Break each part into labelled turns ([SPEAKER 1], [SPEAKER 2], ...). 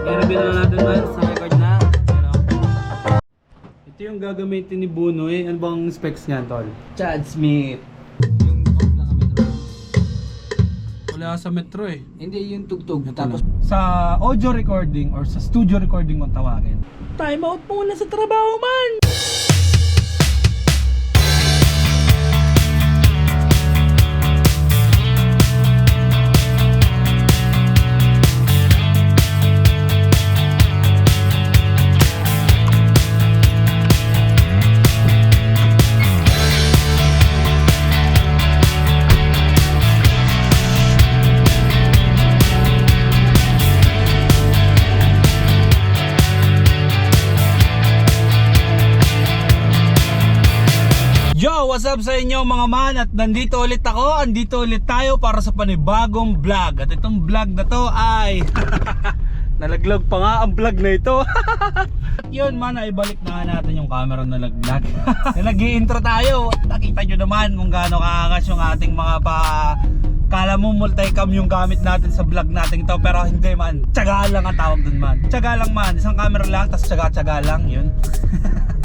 [SPEAKER 1] I-review na natin man sa record na. Ito yung gagamitin ni Bunoy. Ano bang specs niyan, tol?
[SPEAKER 2] Chad Smith.
[SPEAKER 1] Yung tugtog lang ang metro. Wala sa metro eh.
[SPEAKER 2] Hindi yung tugtog.
[SPEAKER 1] Ito
[SPEAKER 2] Tapos
[SPEAKER 1] na. Sa audio recording or sa studio recording kung tawagin.
[SPEAKER 2] time out muna sa trabaho man.
[SPEAKER 1] Yo, what's up sa inyo mga man? At nandito ulit ako, andito ulit tayo para sa panibagong vlog. At itong vlog na to ay nalaglag pa nga ang vlog na ito. At yun man, ay balik na nga natin yung camera na nalaglag. Nag-i-intro tayo. Nakita nyo naman kung gaano kaangas yung ating mga kala mo multicam yung gamit natin sa vlog natin ito, pero hindi man. Tiyaga lang ang tawag dun man. Tiyaga lang man, isang camera lang, tas tiyaga lang yun.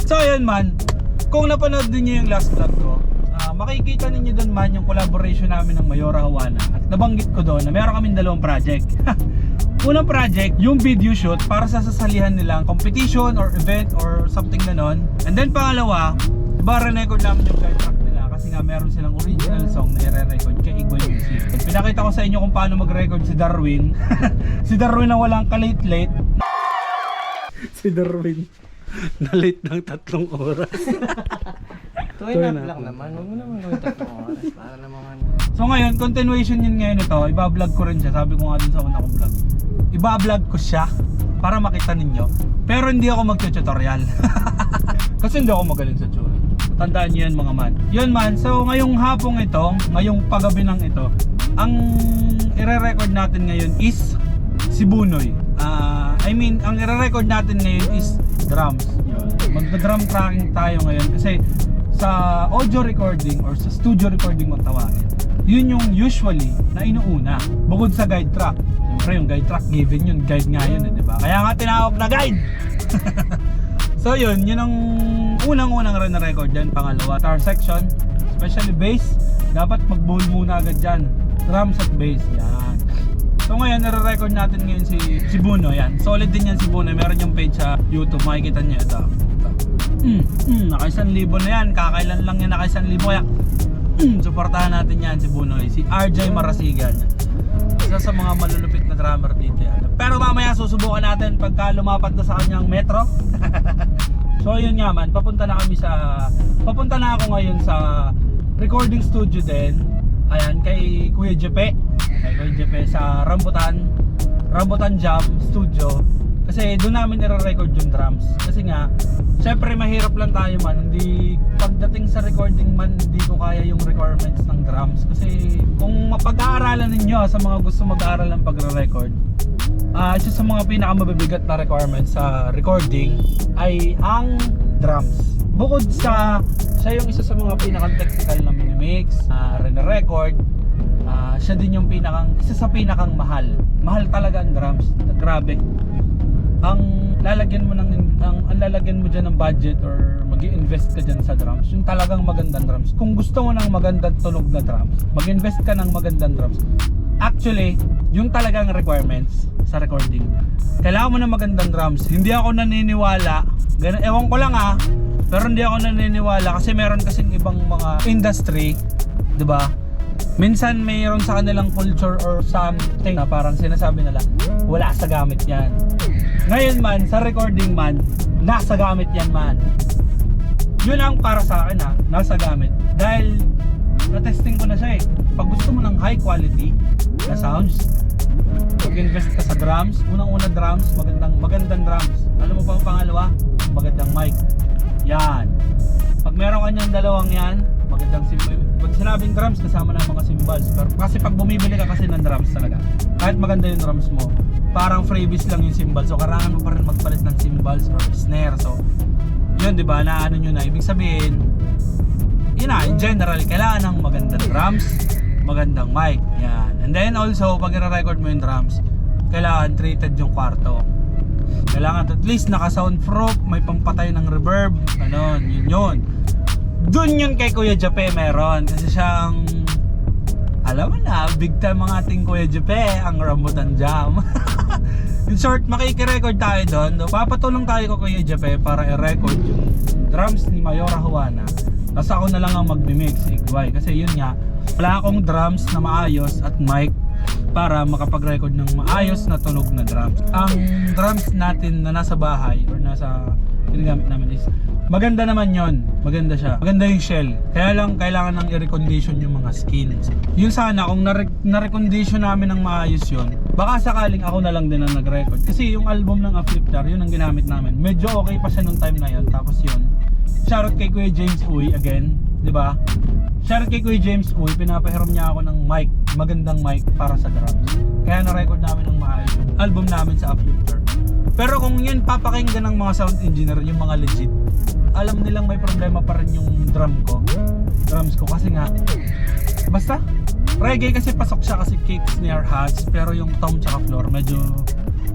[SPEAKER 1] So yun man, kung napanood din nyo yung last vlog ko, makikita ninyo doon man yung collaboration namin ng Mayora Hawana. At nabanggit ko doon na meron kaming dalawang project. Unang project, yung video shoot para sa sasalihan nilang competition or event or something ganon. And then pangalawa, re-record namin yung guide track nila kasi nga meron silang original song na i-record kay Igwe Music. At pinakita ko sa inyo kung paano mag-record si Darwin. Si Darwin na walang ka-late-late. Si Darwin na late ng 3 oras.
[SPEAKER 2] Tuwin up lang naman. Huwag mo naman gawin 3 oras para naman.
[SPEAKER 1] So ngayon, continuation yun ngayon ito. Iba-vlog ko rin siya. Sabi ko nga dun sa una kong vlog. Iba-vlog ko siya para makita ninyo. Pero hindi ako mag-tutorial. Kasi hindi ako magaling sa tsura. Tandaan nyo yan mga man. Yun man, so ngayong hapong ito, ngayong paggabi ng ito, ang i-record natin ngayon is si Bunoy. Ang i-record natin ngayon is drums. Magda-drum tracking tayo ngayon kasi sa audio recording or sa studio recording kung tawagin, yun yung usually na inuuna bukod sa guide track. Siyempre yung guide track given yun, guide nga yun eh, diba? Kaya nga tinawag na guide. So yun ang unang-unang record dyan. Pangalawa, guitar section, especially bass, dapat mag-bowl muna agad dyan. Drums at bass, yan. So ngayon, nare-record natin ngayon si Buno, yan. Solid din yan si Buno. Meron yung page sa YouTube, makikita niyo ito. Naka 1,000 na yan. Kakailan lang yan naka 1,000 kaya supportahan natin yan si Buno. Si RJ Marasigan. Isa sa mga malulupit na drummer dito yan. Pero mamaya susubukan natin pagka lumapat na sa kanyang metro. So yun nga man, papunta na ako ngayon sa recording studio din. Ayan, kay Kuya Jepe. Kay Kuya Jepe sa Rambutan Jam Studio. Kasi doon namin i-record yung drums. Kasi nga, syempre mahirap lang tayo man. Hindi, pagdating sa recording man, hindi ko kaya yung requirements ng drums. Kasi kung mapag-aaralan ninyo sa mga gusto mag-aaral ng pagre-record, isa sa mga pinakamabibigat na requirements sa recording ay ang drums. Bukod sa siya yung isa sa mga pinaka-technical na minimix, re-record, siya din yung isa sa pinakang mahal. Mahal talaga ang drums. Grabe. Ang lalagyan mo diyan ng budget or mag-i-invest ka diyan sa drums, yung talagang magandang drums. Kung gusto mo ng magandang tunog na drums, mag-invest ka ng magandang drums. Actually, yung talagang requirements sa recording, kailangan mo ng magandang drums. Hindi ako naniniwala, ewan ko lang pero hindi ako naniniwala kasi meron kasing ibang mga industry, 'di ba? Minsan mayroon sa kanilang culture or something na parang sinasabi nila, wala sa gamit 'yan. Ngayon man, sa recording man, nasa gamit 'yan man. Yun ang para sa akin nasa gamit. Dahil na-testing ko na siya eh. Pag gusto mo ng high quality na sounds, mag-invest ka sa drums. Unang-una drums, magandang drums. Alam mo pa ang pangalawa? Magandang mic. Yan. Pag meron kanyang dalawang yan, magandang cymbal. Pag sinabing drums, kasama na mga cymbals. Pero kasi pag bumibili ka kasi ng drums talaga, kahit maganda yung drums mo, parang freebies lang yung cymbals. So kailangan mo pa rin magpalit ng cymbals or snare. So yun, di ba? Na ano nyo na. Ibig sabihin, yun in general, kailangan ng magandang drums, magandang mic. Yan. And then also, pag i-record mo yung drums, kailangan treated yung kwarto. Kailangan at least naka-soundproof, may pampatay ng reverb, ganon, yun. Dun yun kay Kuya Jape meron. Kasi siyang, alam mo na, big time ang ating Kuya Jape, ang Rambutan Jam. In short, makikirecord tayo doon. Papatulong tayo ko Kuya Jape para i-record yung drums ni Mayora Juana. Tapos ako na lang ang magmimix, Igway. Kasi yun nga, wala akong drums na maayos at mic para makapag-record ng maayos na tunog na drums. Ang drums natin na nasa bahay or nasa ginagamit namin is maganda naman yon, maganda siya, maganda yung shell. Kaya lang kailangan ng i-recondition yung mga skins. Yun sana kung na-recondition namin ng maayos yun, baka sakaling ako na lang din ang nag-record. Kasi yung album ng Afflictor, yun ang ginamit namin. Medyo okay pa siya nung time na yun. Tapos yun, shoutout kay Kuya James Uy again, di ba? Shoutout kay Kuya James Uy, pinapahiram niya ako ng mic, magandang mic para sa drums. Kaya na-record namin ng maayos yung album namin sa Afflictor. Pero kung yun papakinggan ng mga sound engineer, yung mga legit, alam nilang may problema pa rin yung drums ko kasi nga basta reggae kasi pasok siya kasi kick, snare, hats, pero yung tom tsaka floor medyo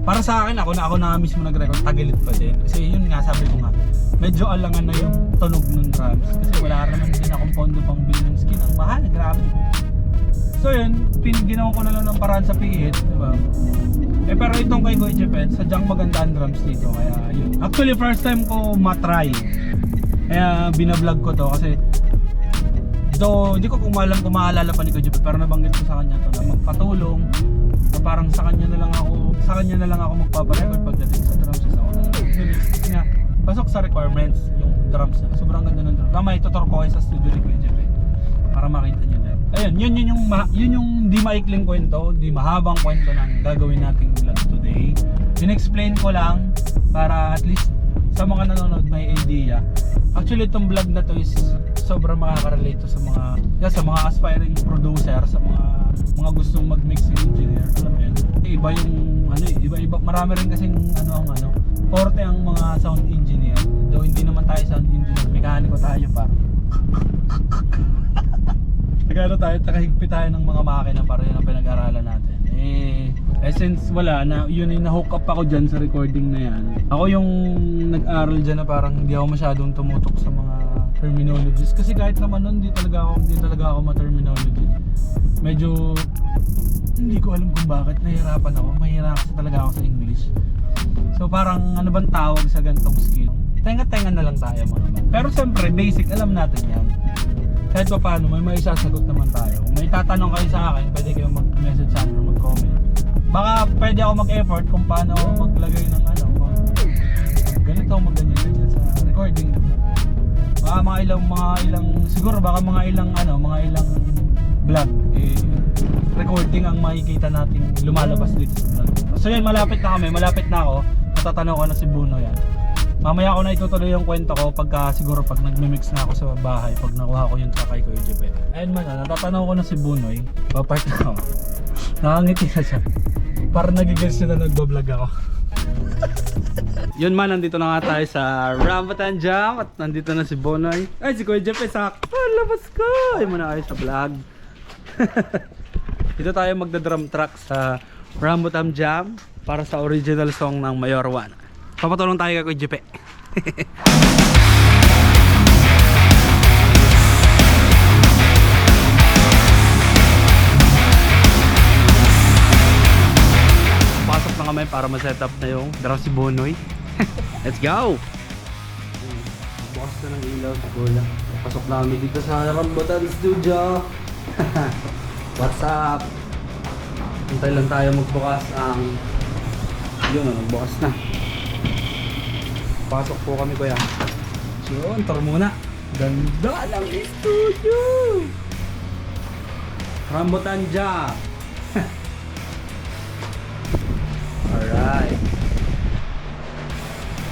[SPEAKER 1] para sa akin, ako na mismo nag-record, tagilid pa din kasi yun nga sabi ko nga medyo alangan na yung tunog ng drums kasi wala naman din akong pondo pang bili ng skin, ang mahal, grabe. So yun, ginawa ko na lang ng paraan sa pihit, diba? Pero itong kay Kuya Jape, sadyang maganda ang drums dito, kaya yun. Actually, first time ko matry. Kaya binablog ko to kasi hindi ko kumalam kung maalala pa ni Kuya Jape, pero nabanggit ko sa kanya to na magpatulong na parang sa kanya na lang ako magpaparecord pagdating sa drums sa ako na lang. Kasi nga, pasok sa requirements yung drums niya. Sobrang ganda ng drums. Mamaya itutur ko kayo sa studio ni Kuya Jape para makita nyo din. Ayun, yun yung di maikling kwento, di mahabang kwento ng gagawin nating vlog today. In-explain ko lang para at least sa mga nanonood may idea. Actually itong vlog na to is sobrang makaka-relate to sa mga aspiring producer, sa mga gustong mag-mixing engineer, alam mo yun. Iba yung iba marami rin kasing forte ang mga sound engineer. Though hindi naman tayo sound engineer, mekaniko tayo para. Nakahigpit tayo ng mga makina para yun ang pinag-aralan natin. Since wala na, yun yung na-hook up ako dyan sa recording na yan. Ako yung nag-aral dyan na parang hindi ako masyadong tumutok sa mga terminologies. Kasi kahit naman nun, hindi talaga ako ma-terminology. Medyo, hindi ko alam kung bakit nahihirapan ako. Mahirap kasi talaga ako sa English. So parang ano bang tawag sa gantong skill? Tenga-tenga na lang tayo mga man. Pero siyempre, basic, alam natin yan. Kahit pa paano, may isasagot naman tayo. Kung may tatanong kayo sa akin, pwede kayong mag-message sa akin or mag-comment. Baka pwede ako mag-effort kung paano maglagay ng ganito, mag-ganyan sa recording. Baka mga ilang siguro baka mga ilang vlog recording ang makikita nating lumalabas dito sa vlog. So yan, malapit na ako. Matatanaw ko na si Buno yan. Mamaya ko na itutuloy yung kwento ko pag nagmi-mix na ako sa bahay, pag nakuha ko yung kay Kuya Jape. Ayun man, natatanaw ko na si Bunoy, papart na ako. Nakangiti na siya. Parang nagigils siya na nagbablog ako. Yun man, nandito na nga tayo sa Rambutan Jam at nandito na si Bunoy. Ay, si Kuya Jape, sakto, labas ko! Ayun muna kayo sa vlog. Dito tayo magda-drum track sa Rambutan Jam para sa original song ng Mayor Juana. Papatulong tayo kay Kuya Jape. Pasok na kami para ma-set up na yung drum si Bunoy. Let's go! Bukas na ng ilaw sa bola. Pasok na kami dito sa Rambutan Studio. What's up? Hintay lang tayo magbukas ang yun, nagbukas na. Pasok po kami kuya. So, enter muna. Ganda ng studio! Rambutan Jam! Alright.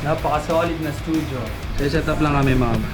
[SPEAKER 1] Napaka-solid na studio. So, set up lang kami mga man.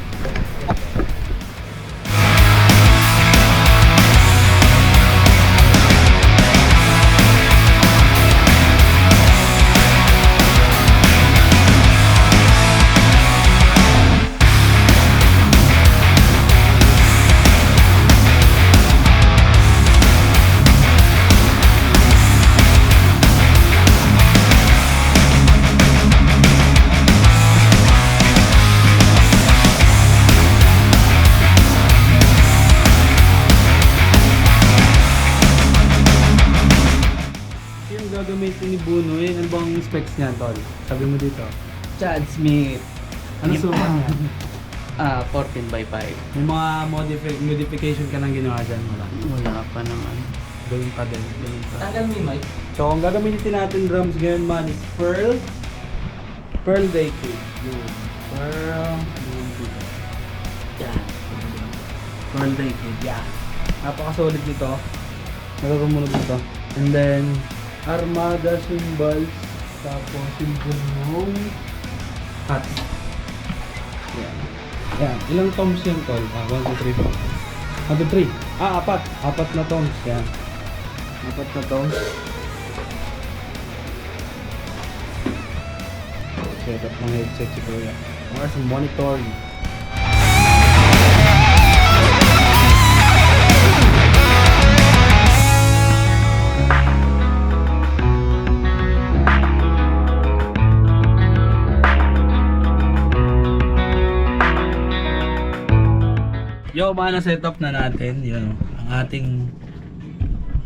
[SPEAKER 1] Yung gagamitin ni Bunoy, ano bang specs niya, tol? Sabi mo dito.
[SPEAKER 2] Chad Smith.
[SPEAKER 1] Ano sukat niya?
[SPEAKER 2] 14 by 5.
[SPEAKER 1] May mga modification ka nang ginawa dyan, wala?
[SPEAKER 2] Wala pa naman.
[SPEAKER 1] Gawin pa din. Gawin pa.
[SPEAKER 2] Tagal mo yung mic.
[SPEAKER 1] So, ang gagamitin natin drums ngayon man is Pearl Decade. Yun. Pearl
[SPEAKER 2] Yan.
[SPEAKER 1] Pearl Decade, yeah. Napaka-solid nito. Nagkakumunod nito. And then, Armada cymbals. Tapos, symbol ng hat. Yan. Yan. Ilang toms yan, tol? 1, 2, 3, 4. 1, 2, 3. Apat. Apat na toms. Yan. Apat na toms. Setup ng headset si Kuya. Or some monitoring. Yo, mga na-setup na natin. Yun, ang ating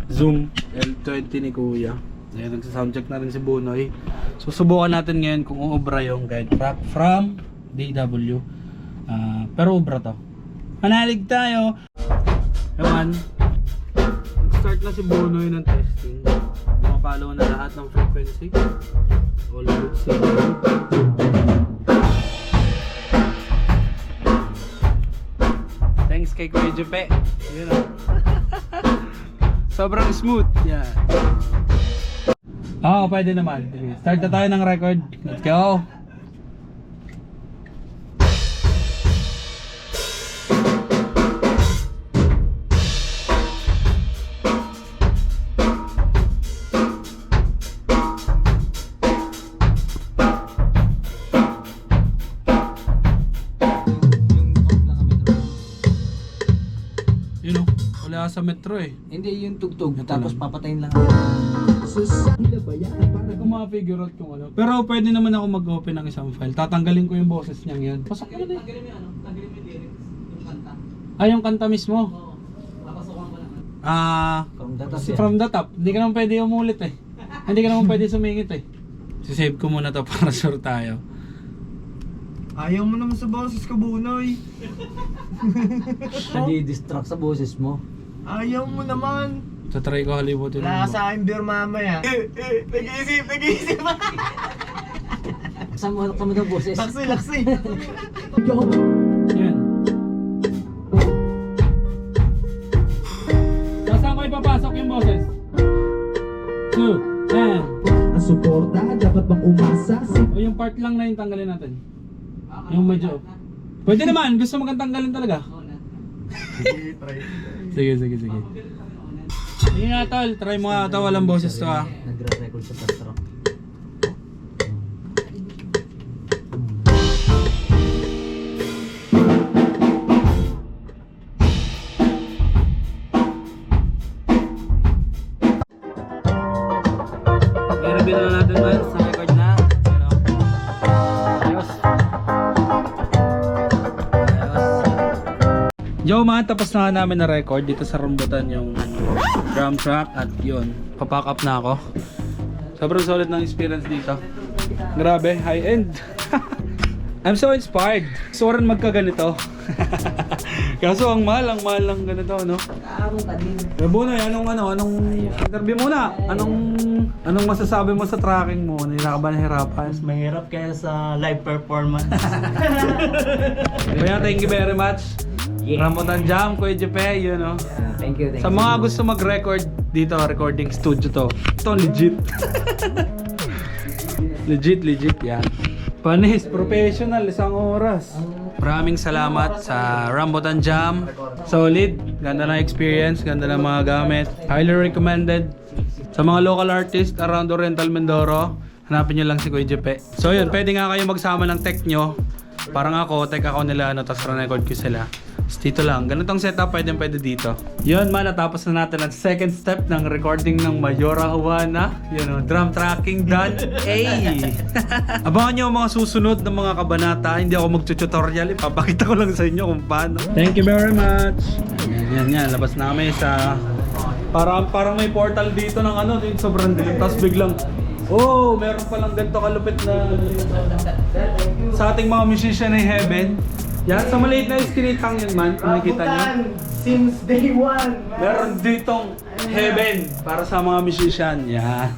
[SPEAKER 1] Zoom L20 ni Kuya. Ayan, nagsa-soundcheck na rin si Bunoy. So, subukan natin ngayon kung uubra yung guide track from DW. Pero ubra to. Manalig tayo! Ewan, nag-start na si Bunoy ng testing. Pumapalo na lahat ng frequency. All good signal. Thanks kay Kuya Jupe. Yun o. Sobrang smooth. Yan. Oo, pwede naman. Start na tayo ng record. Let's go. Yun o, wala sa metro eh.
[SPEAKER 2] Hindi yung tugtog.
[SPEAKER 1] Ito
[SPEAKER 2] Tapos
[SPEAKER 1] lang.
[SPEAKER 2] papatayin lang.
[SPEAKER 1] Para ko ma-figure out yung ano. Pero pwede naman ako mag-open ng isang file. Tatanggalin ko yung boses niyang yan. Pasok yun eh.
[SPEAKER 2] Tanggalin mo yung ano? Tanggalin mo yung lyrics. Yung kanta.
[SPEAKER 1] Ah, yung kanta mismo?
[SPEAKER 2] Oo. Papasukan ko lang. From the top.
[SPEAKER 1] From the top. Hindi ka naman pwede umulit eh. Hindi ka naman pwede sumingit eh. Sisave ko muna to para sure tayo.
[SPEAKER 3] Ayaw mo naman sa boses ko, Bunoy.
[SPEAKER 2] Nadi-distract sa boses mo.
[SPEAKER 3] Ayaw mo naman.
[SPEAKER 1] So try ko halimutin
[SPEAKER 3] Wala ka sa akin beer mamaya. Nag-iisip.
[SPEAKER 2] Kasama mo daw boses.
[SPEAKER 3] Laksi.
[SPEAKER 1] Yan. Saan ko ipapasok yung boses? 2, 10.
[SPEAKER 4] Ang suporta dapat bang umasa sa
[SPEAKER 1] O yung part lang na yung tanggalin natin. Yung medyo. Pwede naman, gusto mo kang tanggalin talaga. Sige. Sige nga tol, try mo nga ito, walang boses to ha.
[SPEAKER 2] Nagre-record sa track.
[SPEAKER 1] Grabe na natin man sa record na. Ayos. Yo man, tapos na nga namin na record dito sa Rambutan yung drum track at yun, papack up na ako. Sobrang solid ng experience dito. Grabe, high end. I'm so inspired. Gusto ko rin magkaganito. Kaso ang mahal lang ganito, no? Bunoy, anong interview muna? Anong masasabi mo sa tracking mo? Hindi ka ba nahirapan?
[SPEAKER 3] Mas mahirap kaya sa live performance.
[SPEAKER 1] Kaya thank you very much. Rambutan Jam, Kuya Jepe, yun no?
[SPEAKER 2] Thank you.
[SPEAKER 1] Sa mga gusto mag-record dito, recording studio to. Ito legit. legit yan. Panis, professional, 1 oras. Maraming salamat sa Rambutan Jam. Solid, ganda ng experience, ganda ng mga gamit. Highly recommended. Sa mga local artists around Oriental Mindoro, hanapin nyo lang si Kuya Jepe. So yun, pwede nga kayo magsama ng tech nyo. Parang ako, tech ako nila, tapos record ko sila. So, dito lang, ganitong setup pwede dito. Yun man, natapos na natin ang second step ng recording ng Mayora Juana. Yun o, drum tracking done. Ay! Abangan nyo ang mga susunod ng mga kabanata. Hindi ako mag-tutorial, ipapakita ko lang sa inyo kung paano. Thank you very much! Yan, labas na kami sa Parang may portal dito ng ano, din sobrang dilim. Tapos biglang, oh, meron palang ganito kalupit na sa ating mga musician ay heaven. Yan, sa maliit na iskinitang yun man, kung nakikita nyo.
[SPEAKER 3] Since day one.
[SPEAKER 1] Meron ditong heaven para sa mga musician. Yan.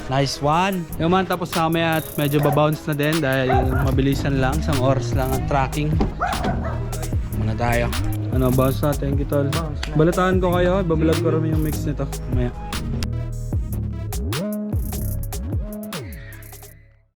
[SPEAKER 1] Nice one. Yung man, tapos mamaya at medyo babounce na din dahil mabilisan lang, isang oras lang ang tracking. Muna tayo. Ano, bounce na. Thank you, tol. Balataan ko kayo. Bablog ko rin yung mix nito. Mamaya.